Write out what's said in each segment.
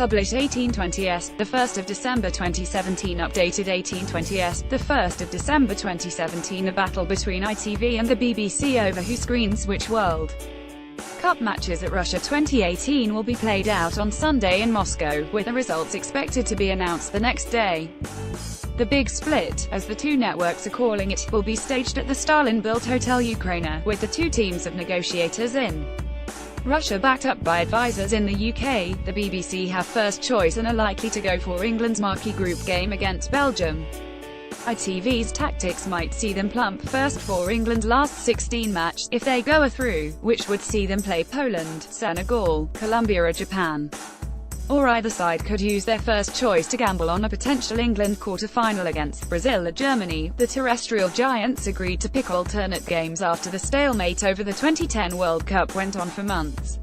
publish 1820s, the 1st of December 2017. Updated 1820s, the 1st of December 2017. A battle between ITV and the BBC over who screens which World Cup matches at Russia 2018 will be played out on Sunday in Moscow, with the results expected to be announced the next day. The Big Split, as the two networks are calling it, will be staged at the Stalin-built Hotel Ukraina, with the two teams of negotiators in Russia backed up by advisors in the UK. The BBC have first choice and are likely to go for England's marquee group game against Belgium. ITV's tactics might see them plump first for England's last 16 match, if they go through, which would see them play Poland, Senegal, Colombia or Japan. Or either side could use their first choice to gamble on a potential England quarter-final against Brazil or Germany. The terrestrial giants agreed to pick alternate games after the stalemate over the 2010 World Cup went on for months.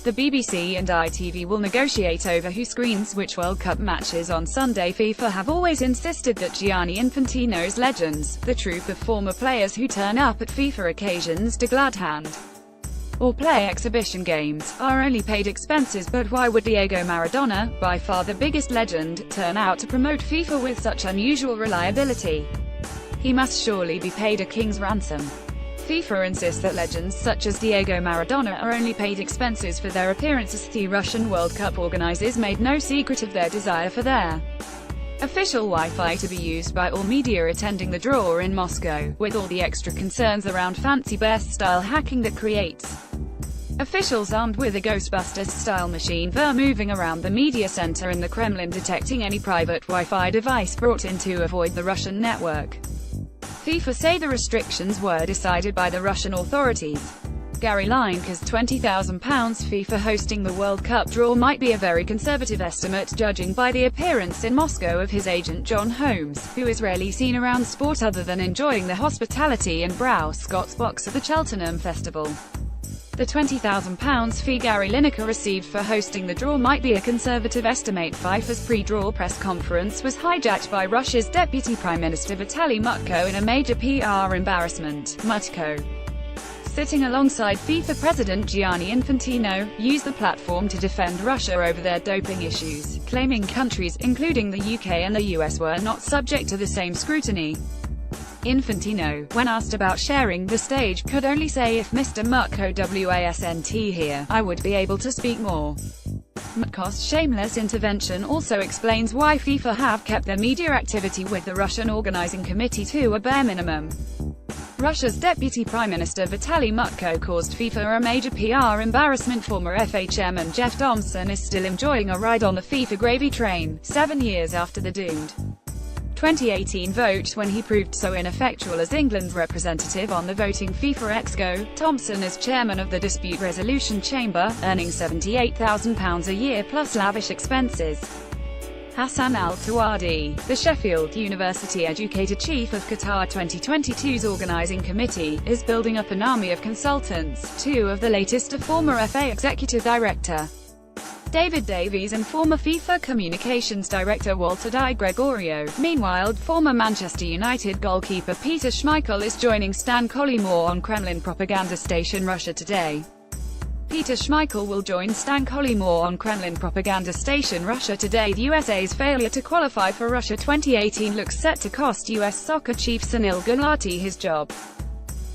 The BBC and ITV will negotiate over who screens which World Cup matches on Sunday. FIFA have always insisted that Gianni Infantino's legends, the troupe of former players who turn up at FIFA occasions to glad hand or play exhibition games, are only paid expenses. But why would Diego Maradona, by far the biggest legend, turn out to promote FIFA with such unusual reliability? He must surely be paid a king's ransom. FIFA insists that legends such as Diego Maradona are only paid expenses for their appearances. The Russian World Cup organizers made no secret of their desire for their official Wi-Fi to be used by all media attending the draw in Moscow, with all the extra concerns around fancy bear-style hacking that creates. Officials armed with a Ghostbusters-style machine were moving around the media center in the Kremlin, detecting any private Wi-Fi device brought in to avoid the Russian network. FIFA say the restrictions were decided by the Russian authorities. Gary Lineker's £20,000 FIFA hosting the World Cup draw might be a very conservative estimate, judging by the appearance in Moscow of his agent John Holmes, who is rarely seen around sport other than enjoying the hospitality and brow Scott's box at the Cheltenham Festival. The £20,000 fee Gary Lineker received for hosting the draw might be a conservative estimate. FIFA's pre-draw press conference was hijacked by Russia's Deputy Prime Minister Vitaly Mutko in a major PR embarrassment. Mutko, sitting alongside FIFA President Gianni Infantino, used the platform to defend Russia over their doping issues, claiming countries, including the UK and the US, were not subject to the same scrutiny. Infantino, when asked about sharing the stage, could only say, "If Mr. Mutko wasn't here, I would be able to speak more." Mutko's shameless intervention also explains why FIFA have kept their media activity with the Russian Organizing Committee to a bare minimum. Russia's Deputy Prime Minister Vitaly Mutko caused FIFA a major PR embarrassment. Former FA chairman Jeff Thompson is still enjoying a ride on the FIFA gravy train, 7 years after the doomed 2018 vote, when he proved so ineffectual as England's representative on the voting FIFA Exco. Thompson is chairman of the Dispute Resolution Chamber, earning £78,000 a year plus lavish expenses. Hassan Al-Tawadi, the Sheffield University-educated chief of Qatar 2022's organising committee, is building up an army of consultants. Two of the latest are former FA executive director David Davies and former FIFA communications director Walter Di Gregorio. Meanwhile, former Manchester United goalkeeper Peter Schmeichel is joining Stan Collymore on Kremlin propaganda station Russia Today. Peter Schmeichel will join Stan Collymore on Kremlin propaganda station Russia Today. The USA's failure to qualify for Russia 2018 looks set to cost U.S. soccer chief Sunil Gulati his job.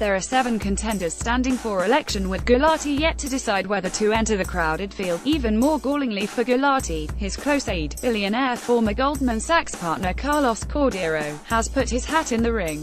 There are 7 contenders standing for election, with Gulati yet to decide whether to enter the crowded field. Even more gallingly for Gulati, his close aide, billionaire former Goldman Sachs partner Carlos Cordero, has put his hat in the ring.